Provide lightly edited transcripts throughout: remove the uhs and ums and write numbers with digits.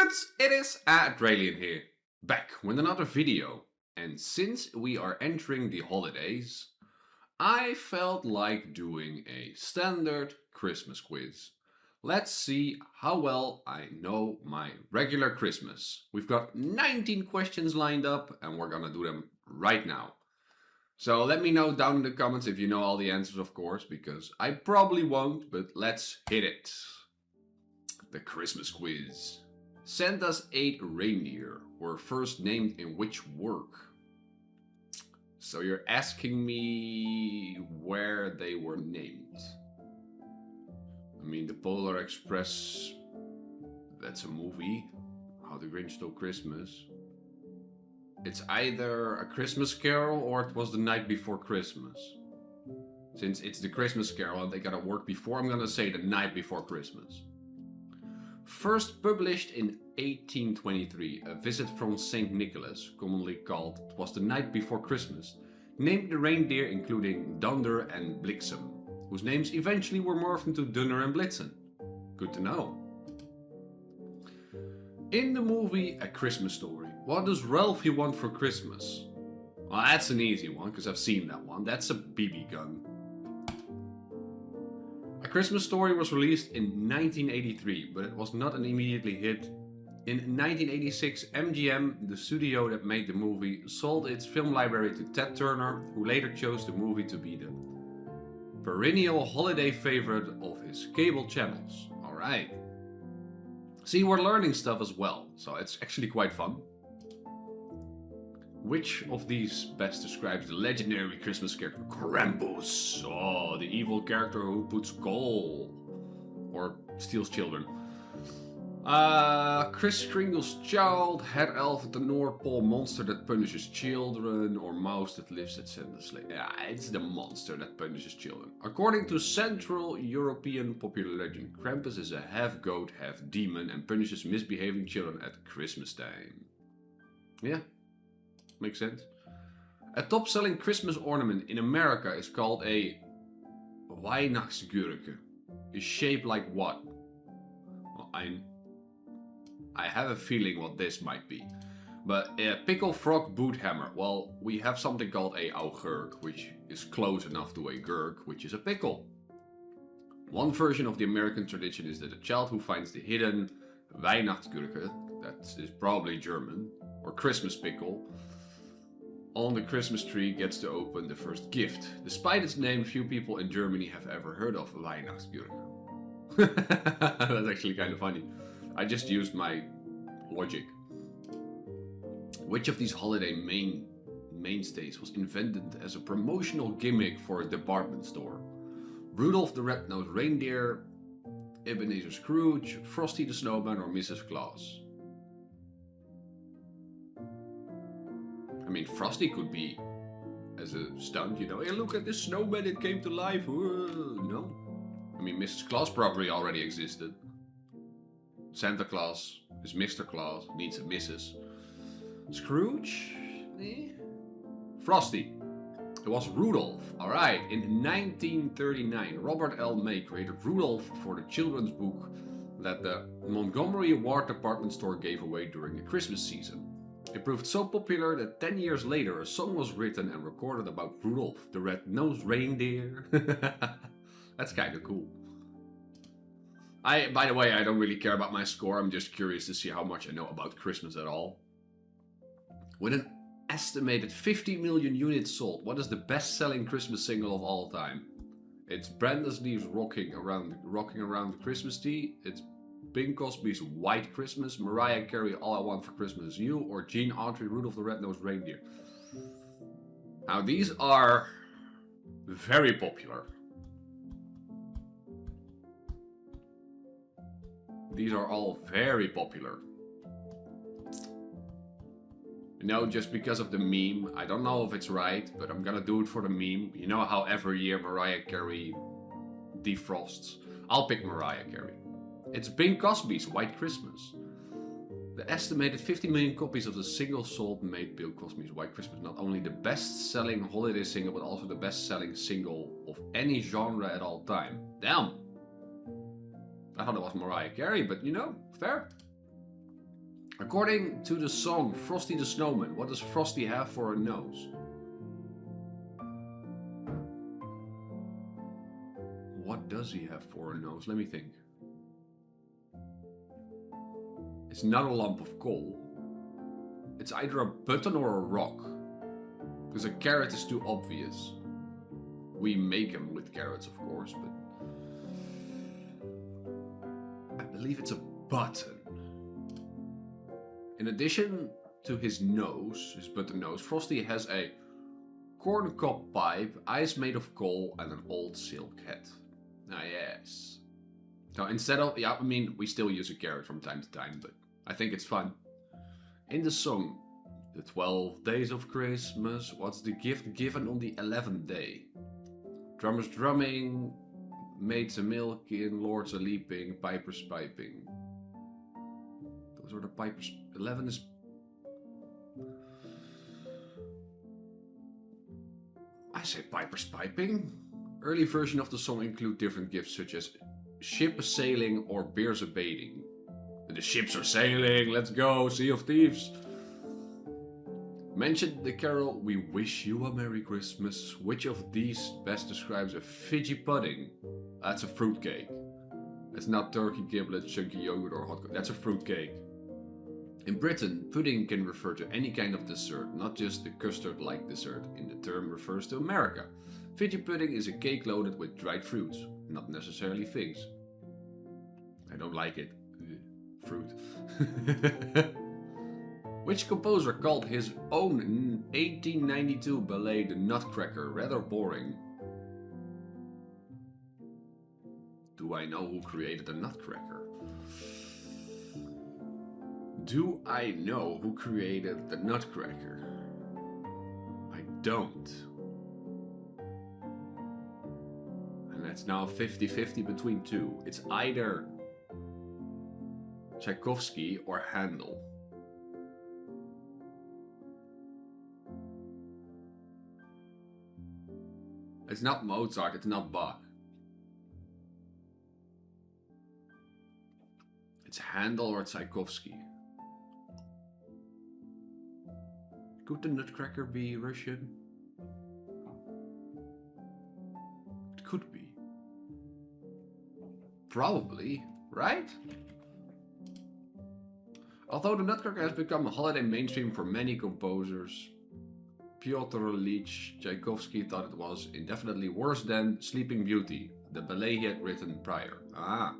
Dudes, it is Adrelian here, back with another video. And since we are entering the holidays, I felt like doing a standard Christmas quiz. Let's see how well I know my regular Christmas. We've got 19 questions lined up and we're gonna do them right now. So let me know down in the comments if you know all the answers, of course, because I probably won't, but let's hit it. The Christmas quiz. Santa's 8 reindeer were first named in which work? So you're asking me where they were named. I mean, the Polar Express, that's a movie. How the Grinch Stole Christmas. It's either A Christmas Carol or it was The Night Before Christmas. Since it's the Christmas Carol and they gotta work before, I'm gonna say The Night Before Christmas. First published in 1823, A Visit from St. Nicholas, commonly called "'Twas the Night Before Christmas", named the reindeer including Dunder and Bliksem, whose names eventually were morphed into Dunner and Blitzen. Good to know. In the movie A Christmas Story, what does Ralphie want for Christmas? Well, that's an easy one, because I've seen that one. That's a BB gun. A Christmas Story was released in 1983, but it was not an immediately hit. In 1986, MGM, the studio that made the movie, sold its film library to Ted Turner, who later chose the movie to be the perennial holiday favorite of his cable channels. Alright. See, we're learning stuff as well, so it's actually quite fun. Which of these best describes the legendary Christmas character Krampus? Oh, the evil character who puts coal or steals children. Kris Kringle's child, head elf at the North Pole, monster that punishes children, or mouse that lives at Santa's sleigh. Yeah, it's the monster that punishes children. According to Central European popular legend, Krampus is a half goat, half demon and punishes misbehaving children at Christmas time. Yeah. Makes sense. A top-selling Christmas ornament in America is called a Weihnachtsgurke. Is shaped like what? Well, I have a feeling what this might be. But a pickle frog boot hammer. Well, we have something called a augurk, which is close enough to a gurk, which is a pickle. One version of the American tradition is that a child who finds the hidden Weihnachtsgurke, that is probably German, or Christmas pickle, on the Christmas tree gets to open the first gift. Despite its name, few people in Germany have ever heard of Weihnachtsgurke. That's actually kind of funny. I just used my logic. Which of these holiday mainstays was invented as a promotional gimmick for a department store? Rudolph the Red-Nosed Reindeer, Ebenezer Scrooge, Frosty the Snowman, or Mrs. Claus? I mean, Frosty could be as a stunt, you know. Hey, look at this snowman, it came to life. No. I mean, Mrs. Claus probably already existed. Santa Claus is Mr. Claus, needs a Mrs. Scrooge? Eh? Frosty. It was Rudolph. Alright, in 1939, Robert L. May created Rudolph for the children's book that the Montgomery Ward department store gave away during the Christmas season. It proved so popular that 10 years later a song was written and recorded about Rudolph, the red-nosed reindeer. That's kind of cool. By the way, I don't really care about my score, I'm just curious to see how much I know about Christmas at all. With an estimated 50 million units sold, what is the best-selling Christmas single of all time? It's Branda's Leaves Rocking Around the Christmas Tree, it's Bing Crosby's White Christmas, Mariah Carey All I Want for Christmas Is You, or Gene Autry Rudolph the Red-Nosed Reindeer. Now these are very popular. These are all very popular. You know, just because of the meme, I don't know if it's right, but I'm gonna do it for the meme. You know how every year Mariah Carey defrosts? I'll pick Mariah Carey. It's Bing Crosby's White Christmas. The estimated 50 million copies of the single sold made Bill Cosby's White Christmas not only the best-selling holiday single, but also the best-selling single of any genre at all time. Damn! I thought it was Mariah Carey, but you know, fair. According to the song Frosty the Snowman, what does Frosty have for a nose? What does he have for a nose? Let me think. It's not a lump of coal. It's either a button or a rock. Because a carrot is too obvious. We make them with carrots, of course, but I believe it's a button. In addition to his nose, his button nose, Frosty has a corncob pipe, eyes made of coal, and an old silk hat. Ah, yes. So instead of, yeah, I mean, we still use a carrot from time to time, but I think it's fun. In the song, the 12 days of Christmas, what's the gift given on the 11th day? Drummers drumming, maids a milking, lords a leaping, pipers piping. Those are the pipers. 11 is... I say pipers piping. Early version of the song include different gifts such as ship a sailing or bears a baiting. The ships are sailing, let's go, Sea of Thieves. Mentioned the carol We Wish You a Merry Christmas. Which of these best describes a Fiji pudding? That's a fruitcake. It's not turkey giblets, chunky yogurt or hot. That's a fruitcake. In Britain, pudding can refer to any kind of dessert, not just the custard-like dessert. In the term refers to America. Fiji pudding is a cake loaded with dried fruits, not necessarily figs. I don't like it. Fruit. Which composer called his own 1892 ballet The Nutcracker rather boring? Do I know who created The Nutcracker? Do I know who created The Nutcracker? I don't. And that's now 50-50 between two. It's either Tchaikovsky or Handel. It's not Mozart, it's not Bach. It's Handel or Tchaikovsky. Could the Nutcracker be Russian? It could be. Probably, right? Although the Nutcracker has become a holiday mainstream for many composers, Pyotr Ilyich Tchaikovsky thought it was indefinitely worse than Sleeping Beauty, the ballet he had written prior. Ah.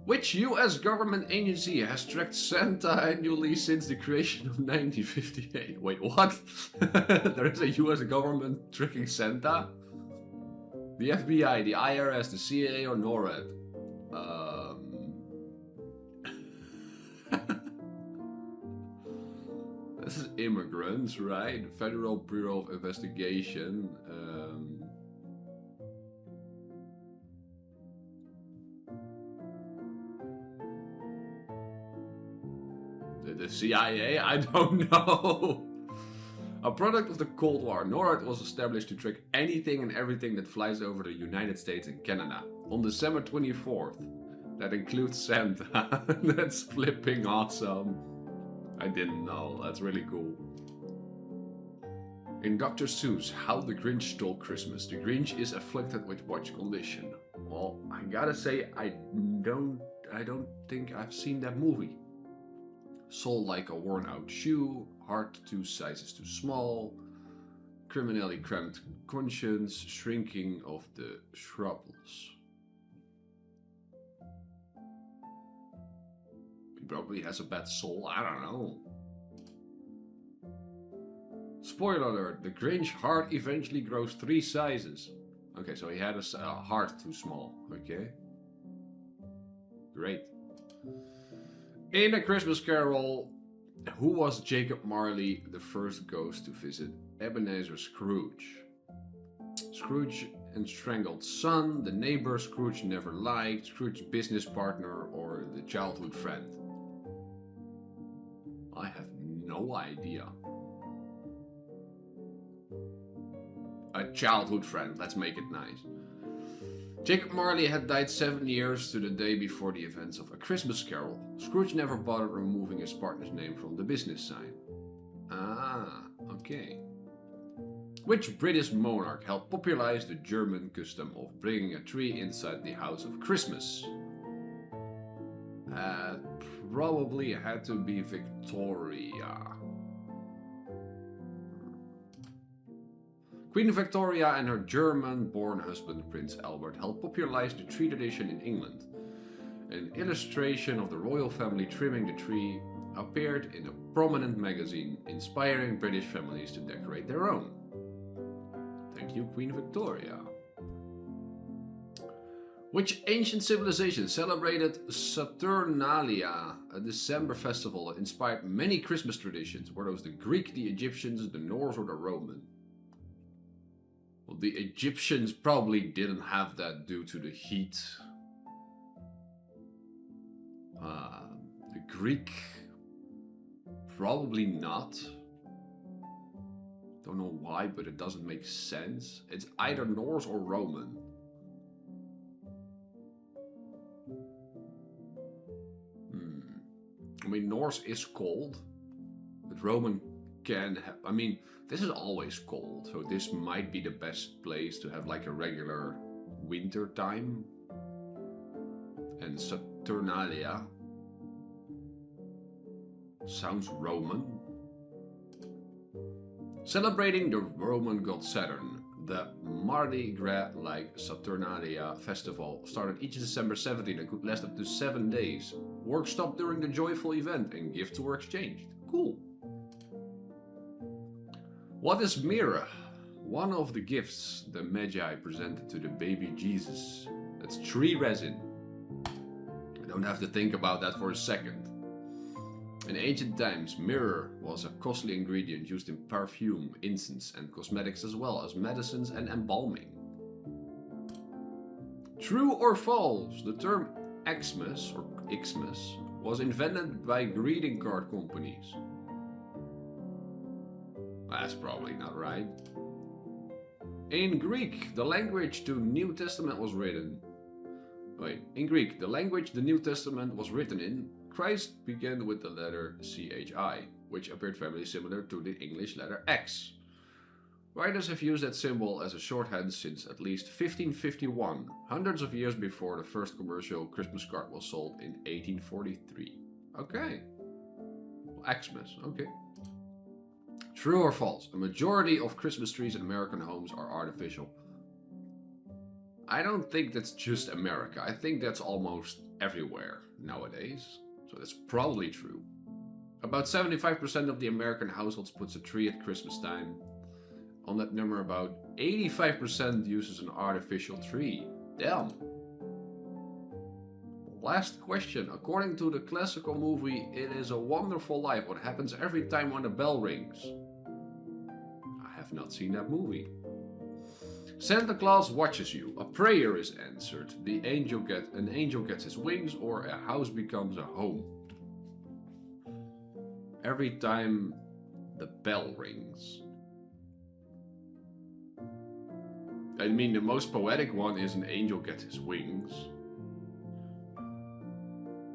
Which US government agency has tracked Santa annually since the creation of 1958? Wait, what? There is a US government tracking Santa? The FBI, the IRS, the CIA, or NORAD? This is immigrants, right? Federal Bureau of Investigation. The CIA? I don't know. A product of the Cold War, NORAD was established to track anything and everything that flies over the United States and Canada. On December 24th. That includes Santa. That's flipping awesome. I didn't know. That's really cool. In Dr. Seuss, How the Grinch Stole Christmas, the Grinch is afflicted with what condition? Well, I gotta say, I don't think I've seen that movie. Soul like a worn out shoe, heart 2 sizes too small, criminally cramped conscience, shrinking of the shrubs. He probably has a bad soul, I don't know. Spoiler alert, the Grinch heart eventually grows 3 sizes. Okay, so he had a heart too small, okay. Great. In A Christmas Carol, who was Jacob Marley, the first ghost to visit Ebenezer Scrooge? Scrooge and strangled son, the neighbor Scrooge never liked, Scrooge's business partner, or the childhood friend? I have no idea. A childhood friend, let's make it nice. Jacob Marley had died 7 years to the day before the events of A Christmas Carol. Scrooge never bothered removing his partner's name from the business sign. Ah, okay. Which British monarch helped popularize the German custom of bringing a tree inside the house of Christmas? Probably had to be Victoria. Queen Victoria and her German-born husband Prince Albert helped popularize the tree tradition in England. An illustration of the royal family trimming the tree appeared in a prominent magazine, inspiring British families to decorate their own. Thank you, Queen Victoria. Which ancient civilization celebrated Saturnalia, a December festival that inspired many Christmas traditions? Were those the Greek, the Egyptians, the Norse, or the Roman? Well, the Egyptians probably didn't have that due to the heat. The Greek, probably not. Don't know why, but it doesn't make sense. It's either Norse or Roman. I mean, Norse is cold, but Roman can have... I mean, this is always cold, so this might be the best place to have like a regular winter time. And Saturnalia sounds Roman. Celebrating the Roman god Saturn, the Mardi Gras-like Saturnalia festival started each December 17 and could last up to 7 days. Work stopped during the joyful event and gifts were exchanged. Cool. What is myrrh? One of the gifts the Magi presented to the baby Jesus. That's tree resin. I don't have to think about that for a second. In ancient times, myrrh was a costly ingredient used in perfume, incense, and cosmetics, as well as medicines and embalming. True or false? The term Xmas or Xmas was invented by greeting card companies. That's probably not right. In Greek, the language the New Testament was written. In Greek, the language the New Testament was written in, Christ began with the letter CHI, which appeared very similar to the English letter X. Writers have used that symbol as a shorthand since at least 1551, hundreds of years before the first commercial Christmas card was sold in 1843. Okay. Xmas, okay. True or false? A majority of Christmas trees in American homes are artificial. I don't think that's just America. I think that's almost everywhere nowadays. So that's probably true. About 75% of the American households puts a tree at Christmas time. On that number, about 85% uses an artificial tree. Damn. Last question. According to the classical movie It Is a Wonderful Life, what happens every time when the bell rings? I have not seen that movie. Santa Claus watches you. A prayer is answered. An angel gets his wings, or a house becomes a home. Every time the bell rings. I mean, the most poetic one is an angel gets his wings.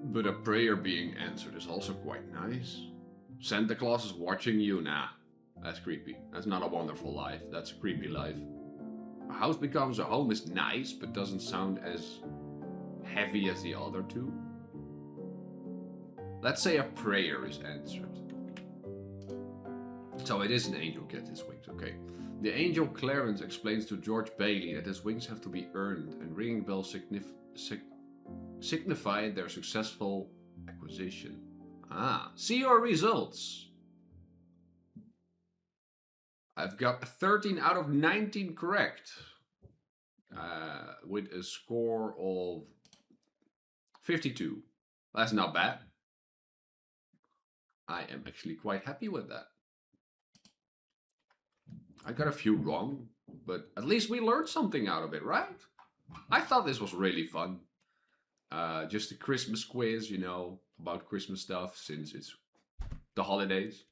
But a prayer being answered is also quite nice. Santa Claus is watching you? Nah, that's creepy. That's not a wonderful life. That's a creepy life. A house becomes a home is nice, but doesn't sound as heavy as the other two. Let's say a prayer is answered. So it is an angel gets his wings, okay. The angel Clarence explains to George Bailey that his wings have to be earned, and ringing bells signify their successful acquisition. Ah, see your results. I've got 13 out of 19 correct. With a score of 52. That's not bad. I am actually quite happy with that. I got a few wrong, but at least we learned something out of it, right? I thought this was really fun. Just a Christmas quiz, you know, about Christmas stuff since it's the holidays.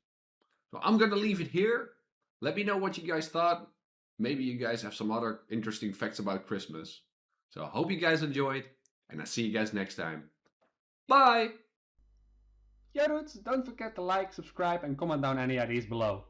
So I'm gonna leave it here. Let me know what you guys thought. Maybe you guys have some other interesting facts about Christmas. So I hope you guys enjoyed, and I'll see you guys next time. Bye! Yeah dudes, don't forget to like, subscribe and comment down any ideas below.